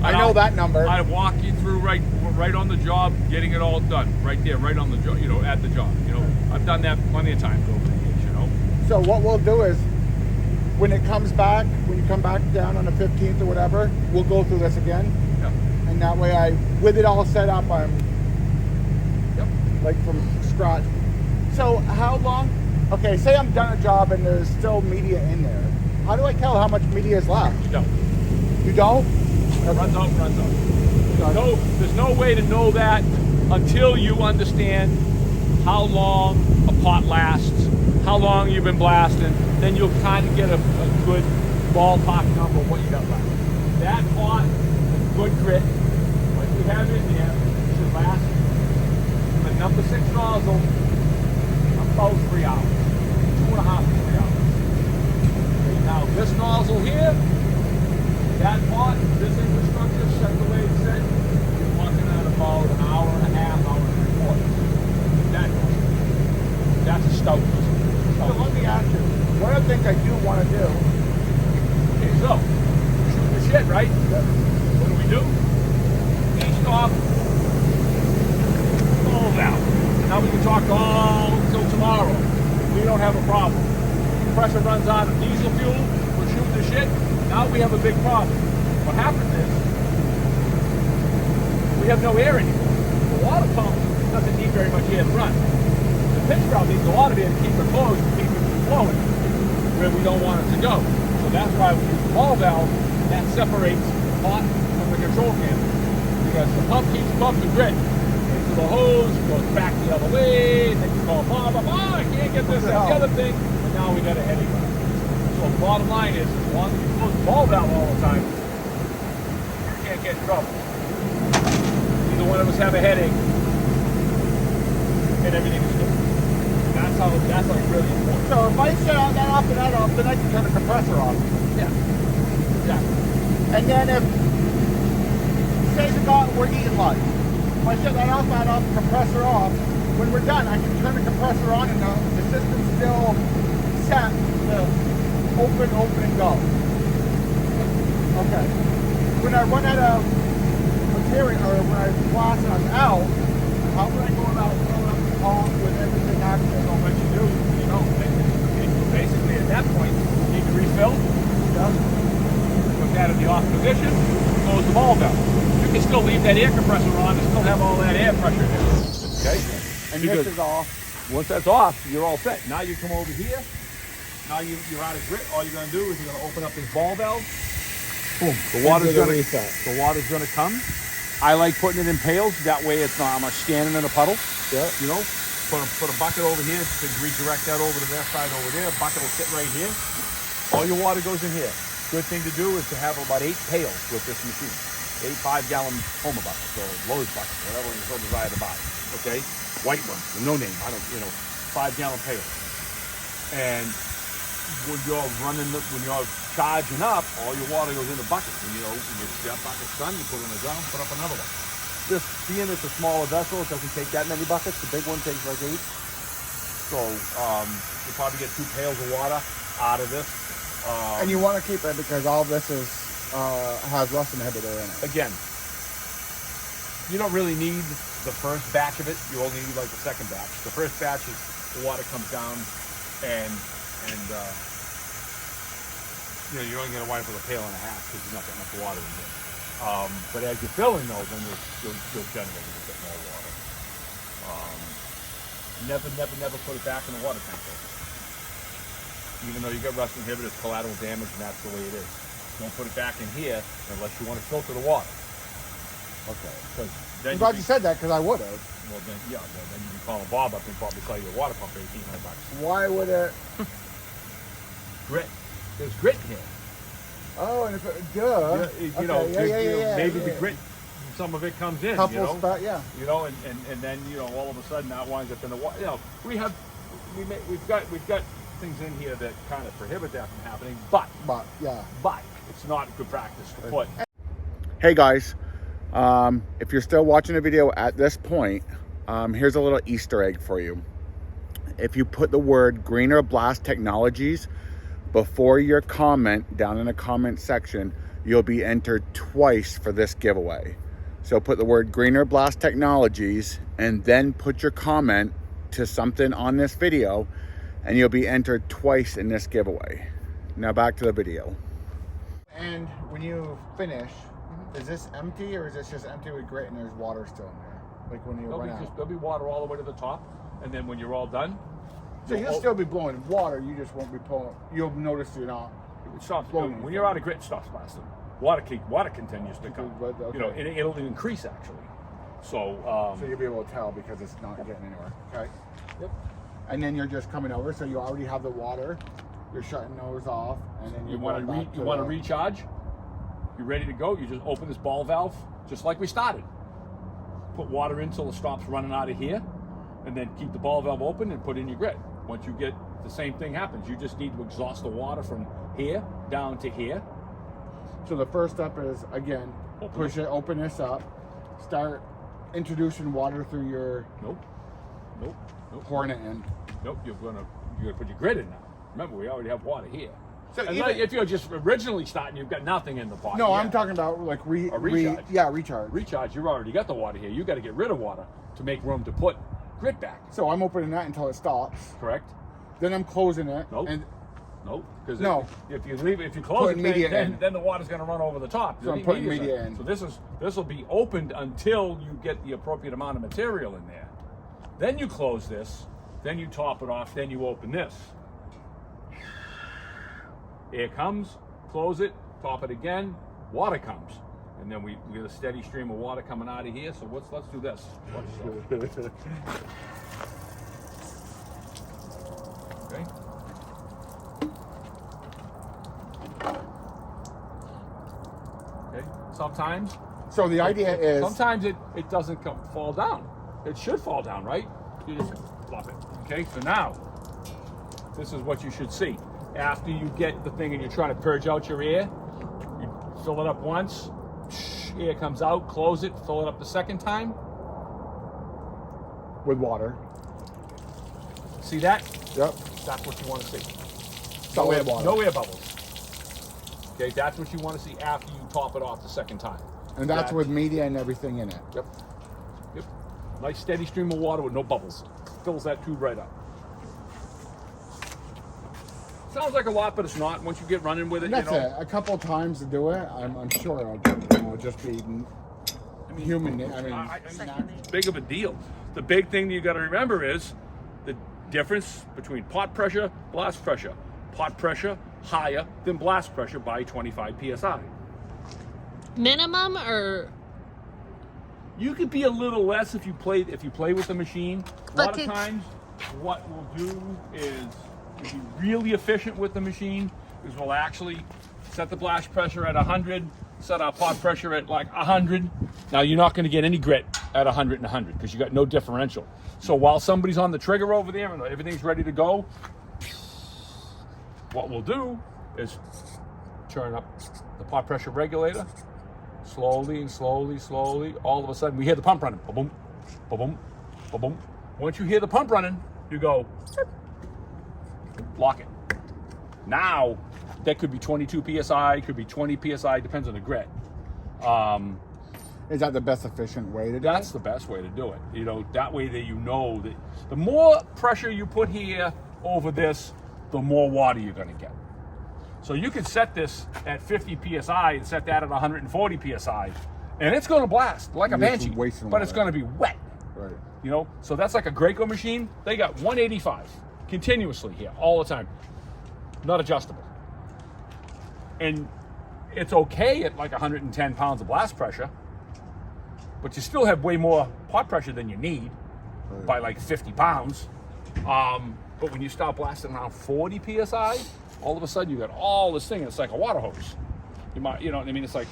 I know that number. I walk you through right on the job, getting it all done. Right there, right on the job, at the job. I've done that plenty of times over the years, So what we'll do is, when it comes back, when you come back down on the 15th or whatever, we'll go through this again. Yep. And that way with it all set up, I'm like from scratch. So how long, okay, say I'm done a job and there's still media in there. How do I tell how much media is left? You don't. You don't? It runs out. There's no way to know that until you understand how long a pot lasts, how long you've been blasting. Then you'll kind of get a good ballpark number of what you got left. That pot, good grit, like we have in there, should last from the number 6 nozzle about 3 hours, 2.5 to 3 hours. Okay, now this nozzle here, that pot, this infrastructure, set the way it's set, you're looking at about an hour and a half, hour and 3/4. That's a stout. So let me ask you, what I think I do want to do. Okay, so, shoot the shit, right? What do? Each off, all out. Now we can talk all till tomorrow. We don't have a problem. Compressor runs out of diesel fuel, we're shooting the shit. Now we have a big problem. What happens is, we have no air anymore. The water pump doesn't need very much air to run. The pitch valve needs a lot of air to keep it closed, to keep it from flowing where we don't want it to go. So that's why we use the ball valve that separates hot from the control camera. Because the pump keeps pumping grit into the hose, goes back the other way, and then you call Bob, I can't get this, that, the other thing, and now we got a headache. So the bottom line is, as long as you close the ball valve all the time, you can't get in trouble. Neither one of us have a headache, and everything is good. That's like really important. So if I shut out that off and that off, then I can turn the compressor off. Yeah. Exactly. And then if, say we're eating lunch, if I shut that off, the compressor off, when we're done, I can turn the compressor on and the system's still set to open, and go. Okay. When I run out of material, or when I blast and I'm out, how would I go about filling up the pump with everything active? Don't let you do, basically at that point, you need to refill. Put that in the off position, close the ball valve. You can still leave that air compressor on and still have all that air pressure there. Okay? And Because this is off. once that's off, you're all set. Now you come over here. Now you're out of grit. All you're going to do is you're going to open up this ball valve. Boom. The water's going to come. I like putting it in pails. That way it's not, I'm not standing in a puddle. Yeah. Put a bucket over here to redirect that over to that side over there. A bucket will sit right here. All your water goes in here. Good thing to do is to have about 8 pails with this machine. 8 5-gallon Homer buckets or Lowe's buckets, whatever you so desire to buy. Okay? White ones, no name. 5-gallon pails. And when you're charging up, all your water goes in the bucket. When that bucket's done, you put it in the ground, put up another one. This, being it's a smaller vessel, it doesn't take that many buckets. The big one takes like 8. So you'll probably get 2 pails of water out of this. And you want to keep it because all this is has rust inhibitor in it. Again, you don't really need the first batch of it. You only need like the second batch. The first batch is the water comes down and you're only going to wipe with a pail and a half because there's not that much water in there. But as you're filling those, then you'll generate a little bit more water. Never put it back in the water tank though. Even though you get rust inhibitor, it's collateral damage, and that's the way it is. Don't put it back in here unless you want to filter the water. Okay. Because I'm glad you said that because I would have. Well then, then you can call Bob up and probably sell you a water pump for $1,800. Why would it? Grit. There's grit in here. Oh, and if duh. You know, Okay, maybe the yeah. grit, some of it comes in. Couple you know? spot, yeah. You know, and then all of a sudden that winds up in the water. You know, we've got things in here that kind of prohibit that from happening, but Yeah. it's not good practice to put. Hey guys, if you're still watching the video at this point, here's a little Easter egg for you. If you put the word Greener Blast Technologies before your comment down in the comment section, you'll be entered twice for this giveaway. So put the word Greener Blast Technologies and then put your comment to something on this video and you'll be entered twice in this giveaway. Now back to the video. And when you finish, is this empty or is this just empty with grit and there's water still in there? Like when you run out? There'll be water all the way to the top, and then when you're all done, So you'll still be blowing water, you just won't be pulling. You'll notice you're not. it stops. blowing When you're out of grit, it stops blasting. Water continues to come. Okay. You know, and it'll increase actually. So So you'll be able to tell because it's not getting anywhere. Okay. Yep. And then you're just coming over, so you already have the water. You're shutting those off, and then You want to recharge? You're ready to go. You just open this ball valve, just like we started. Put water in till it stops running out of here, and then keep the ball valve open and put in your grit. Once you get the same thing happens, you just need to exhaust the water from here down to here. So the first step is again, open this up, start introducing water through your Nope. pouring it in. Nope. You're gonna put your grit in now. Remember, we already have water here. So And even- like, if you're just originally starting, you've got nothing in the pot. No, yet. I'm talking about like recharge. recharge. Recharge. You've already got the water here. You got to get rid of water to make room to put grit back. So I'm opening that until it stops. Correct? Then I'm closing it. Nope. And Nope. Because No. if you close Putting it, media then, in. then the water's going to run over the top. So I'm The putting media's media in. So this will be opened until you get the appropriate amount of material in there. Then you close this. Then you top it off. Then you open this. Air comes. Close it. Top it again. Water comes. And then we get a steady stream of water coming out of here. So let's do this. Watch yourself. Okay. Okay. Sometimes so the idea is sometimes it doesn't fall down. It should fall down, right? You just flop it. Okay. So now this is what you should see. After you get the thing and you're trying to purge out your air, you fill it up once, air comes out, close it, fill it up the second time. with water. See that? Yep. That's what you want to see. Solid water. No air bubbles. Okay, that's what you want to see after you top it off the second time. And that's with media and everything in it. Yep. Yep. Nice steady stream of water with no bubbles. Fills that tube right up. Sounds like a lot, but it's not. Once you get running with it, And that's you know. it. A couple times to do it. I'm sure it'll just be human. I mean, It's big of a deal. The big thing that you got to remember is the difference between pot pressure, blast pressure. Pot pressure higher than blast pressure by 25 psi. Minimum or You could be a little less if you play with the machine. A But lot of times, what we'll do is to be really efficient with the machine is we'll actually set the blast pressure at 100, set our pot pressure at like 100. Now you're not going to get any grit at 100 and 100 because you got no differential. So while somebody's on the trigger over there and everything's ready to go, what we'll do is turn up the pot pressure regulator slowly and slowly, slowly. All of a sudden, we hear the pump running. Ba-boom, ba-boom, ba-boom. Once you hear the pump running, you go, lock it. Now, that could be 22 psi, could be 20 psi, depends on the grit. is that the best efficient way to do That's it? the best way to do it. You know, that way that you know that the more pressure you put here over this, the more water you're going to get. So you can set this at 50 psi and set that at 140 psi, and it's going to blast like a You're just banshee, wasting but it's water. going to be wet. Right. You know, so that's like a Graco machine. They got 185 continuously here all the time, not adjustable. And it's okay at like 110 pounds of blast pressure, but you still have way more pot pressure than you need by like 50 pounds. But when you start blasting around 40 psi, all of a sudden you got all this thing. It's like a water hose. You might, you know what I mean? It's like,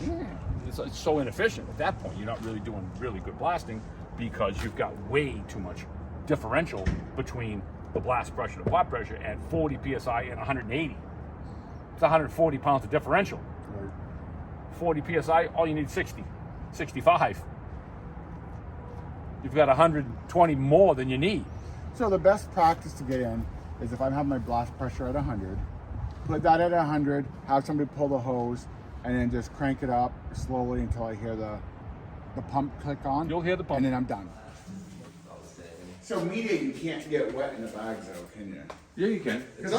it's so inefficient at that point. You're not really doing really good blasting because you've got way too much differential between the blast pressure, the pot pressure at 40 psi and 180. It's 140 pounds of differential. Right. 40 psi, all you need is 60, 65. You've got 120 more than you need. So the best practice to get in is if I'm having my blast pressure at 100, put that at 100, have somebody pull the hose, and then just crank it up slowly until I hear the pump click on. You'll hear the pump. And then I'm done. So media, you can't get wet in the bags though, can you? Yeah, you can. Because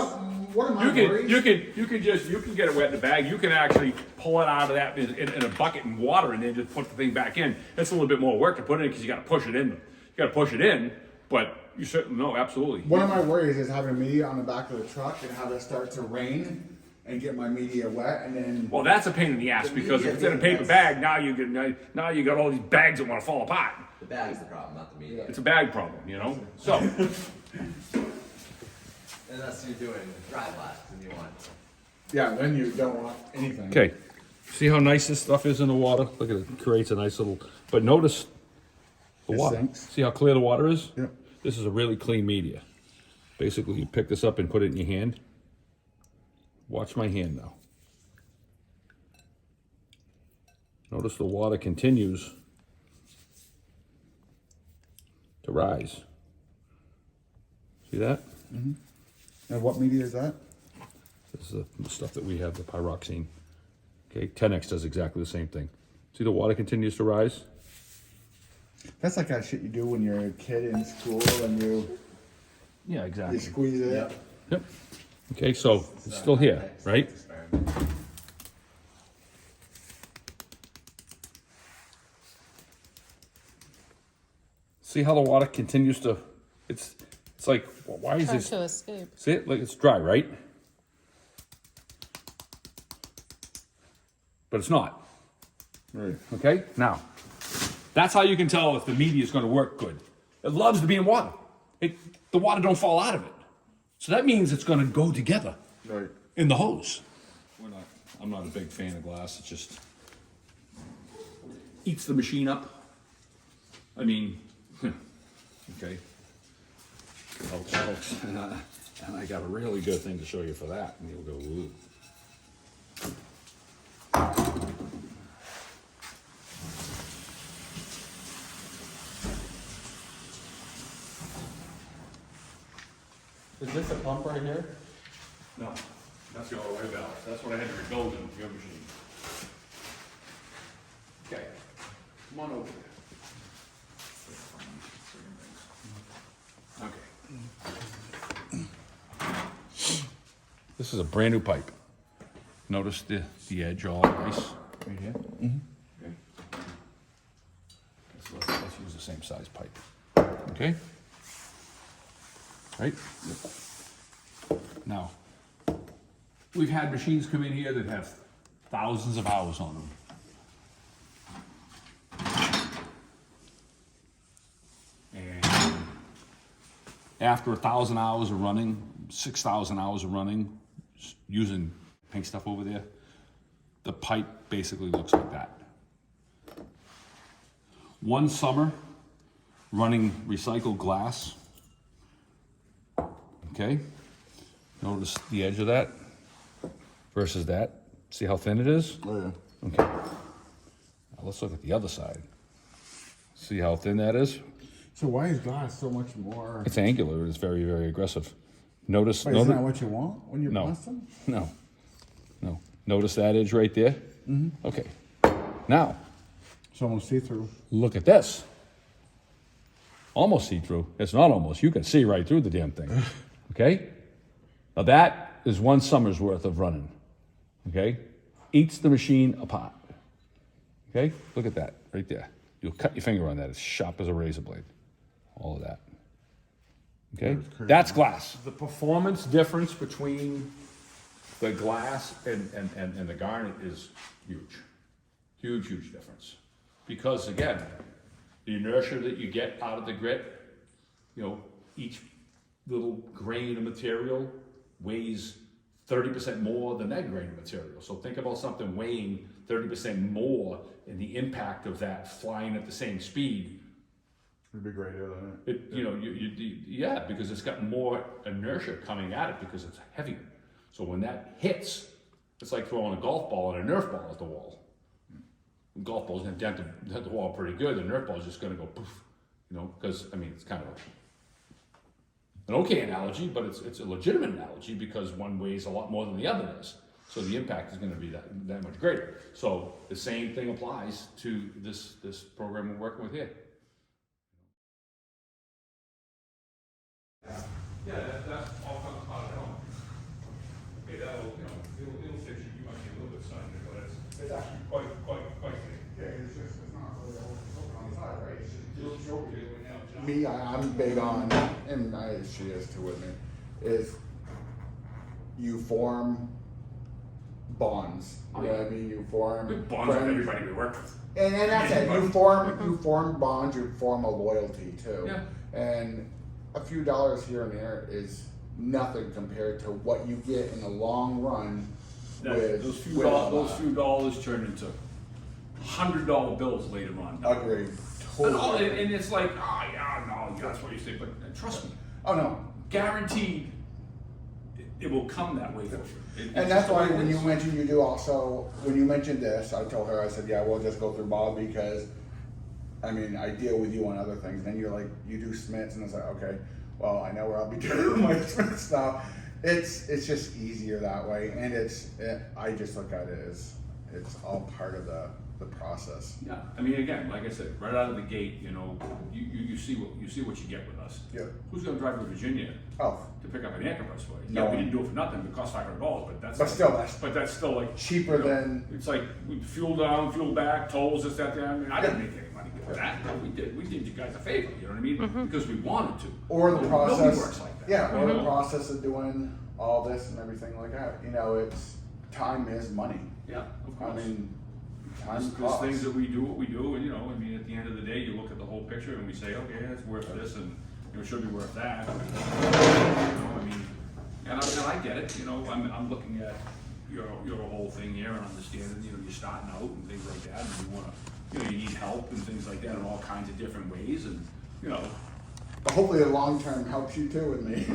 one of my worries... You can get it wet in the bag. You can actually pull it out of that in a bucket and water, and then just put the thing back in. It's a little bit more work to put it in because you got to push it in. You got to push it in, but you certainly no, absolutely. One of my worries is having media on the back of the truck and have it start to rain and get my media wet, and then... Well, that's a pain in the ass because if it's in a paper bag, now you got all these bags that want to fall apart. The bag's the problem, not the media. It's a bag problem, you know. So. Unless you're doing dry blast and you want. Yeah, then you don't want anything. Okay, see how nice this stuff is in the water? Look at it, it creates a nice little, but notice the water. Sinks. See how clear the water is? Yep. This is a really clean media. Basically, you pick this up and put it in your hand. Watch my hand now. Notice the water continues to rise. See that? Mm-hmm. And what media is that? This is the stuff that we have, the pyroxene. Okay, 10X does exactly the same thing. See the water continues to rise? That's like that shit you do when you're a kid in school and Yeah, you exactly. squeeze it. Yep. Okay, so it's still here, right? See how the water continues to, it's like, why is Hard this? to escape. See it? Like it's dry, right? But it's not. Right. Okay? Now, that's how you can tell if the media is going to work good. It loves to be in water. The water don't fall out of it. So that means it's going to go together Right. in the hose. I'm not a big fan of glass. It just eats the machine up. I mean, okay. Folks, and I got a really good thing to show you for that. And you'll go, ooh. Is this a pump right here? No, that's the all way valve. That's what I had to rebuild in your machine. Okay, come on over there. Okay. This is a brand new pipe. Notice the edge all nice right here. Okay. Let's use the same size pipe. Okay. Right? Now, we've had machines come in here that have thousands of hours on them. And after 1,000 hours of running, 6,000 hours of running, using pink stuff over there, the pipe basically looks like that. One summer, running recycled glass. Okay, notice the edge of that versus that. See how thin it is? Oh yeah. Okay, now let's look at the other side. See how thin that is? So why is glass so much more? It's angular, it's very, very aggressive. Notice, Wait, isn't that what you want when you're blasting? No. Notice that edge right there? Mm-hmm. Okay, now, It's almost see-through. look at this. Almost see-through. It's not almost, you can see right through the damn thing. Okay? Now that is one summer's worth of running. Okay? Eats the machine apart. Okay? Look at that right there. You'll cut your finger on that. It's sharp as a razor blade. All of that. Okay? That's glass. The performance difference between the glass and the garnet is huge. Huge, huge difference. Because again, the inertia that you get out of the grit, you know, each little grain of material weighs 30% more than that grain of material. So think about something weighing 30% more and the impact of that flying at the same speed. It'd be greater than it. You know, yeah, because it's got more inertia coming at it because it's heavier. So when that hits, it's like throwing a golf ball and a Nerf ball at the wall. The golf ball's gonna dent the wall pretty good. The Nerf ball's just gonna go poof, you know, because I mean it's kind of an okay analogy, but it's a legitimate analogy because one weighs a lot more than the other does. So the impact is going to be that much greater. So the same thing applies to this program we're working with here. Yeah, that's all comes out of home. Okay, that'll it'll fix you. You might be a little bit sunny, but it's actually quite big. Yeah, it's not really open on the side, right? It's just It'll show you now, John. me, I'm big on, and she is too with me, is you form bonds. You know what I mean? You form Bonds with everybody we work with. And that's it. You form bonds. You form a loyalty too. Yeah. And a few dollars here and there is nothing compared to what you get in the long run. Those few dollars turn into $100 bills later on. Agreed. Totally. And it's like, oh yeah, no, that's what you say, but trust me. Oh no. Guaranteed, it will come that way for you. And that's why when you mentioned you do also, when you mentioned this, I told her, I said, yeah, we'll just go through Bob because, I mean, I deal with you on other things. Then you're like, you do Smiths, and it's like, okay, well, I know where I'll be doing my Smith stuff. It's just easier that way, and I just look at it as it's all part of the process. Yeah, I mean, again, like I said, right out of the gate, you know, you see what you get with us. Yeah. Who's going to drive to Virginia Oh, to pick up an air compressor? No Yeah, we one. didn't do it for nothing. It cost $500, but that's But still like cheaper you know, than. It's like we fuel down, fuel back, tolls, this, that, that. I mean, I didn't make any money with that. No, we did you guys a favor. You know what I mean? Because we wanted to. Or the process. Nobody works like that. Yeah, or the process of doing all this and everything like that. You know, it's time is money. Yeah, of course. I mean, time There's costs. things that we do what we do, and you know, I mean, at the end of the day, you look at the whole picture and we say, okay, it's worth this, and it should be worth that. You know, I mean, and I get it. You know, I'm looking at your whole thing here and understanding. You know, you're starting out and things like that, and you want to, you know, you need help and things like that in all kinds of different ways, and you know. But hopefully the long term helps you too with me.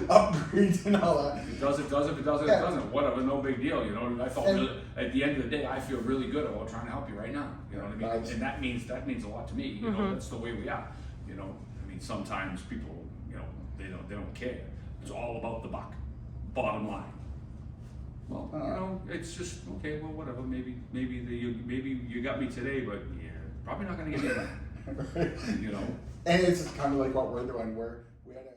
Upgrades and all that. If it does, it does. If it doesn't, Yeah. it doesn't. Whatever, no big deal. You know, I felt And- really, at the end of the day, I feel really good about trying to help you right now. You know what I mean? Nice. And that means a lot to me. You know, that's the way we are. You know, I mean, sometimes people, you know, they don't care. It's all about the buck, bottom line. Well, you know, it's just okay. Well, whatever. Maybe you got me today, but yeah, probably not going to get me back. You know. And it's kind of like what we're doing. We had a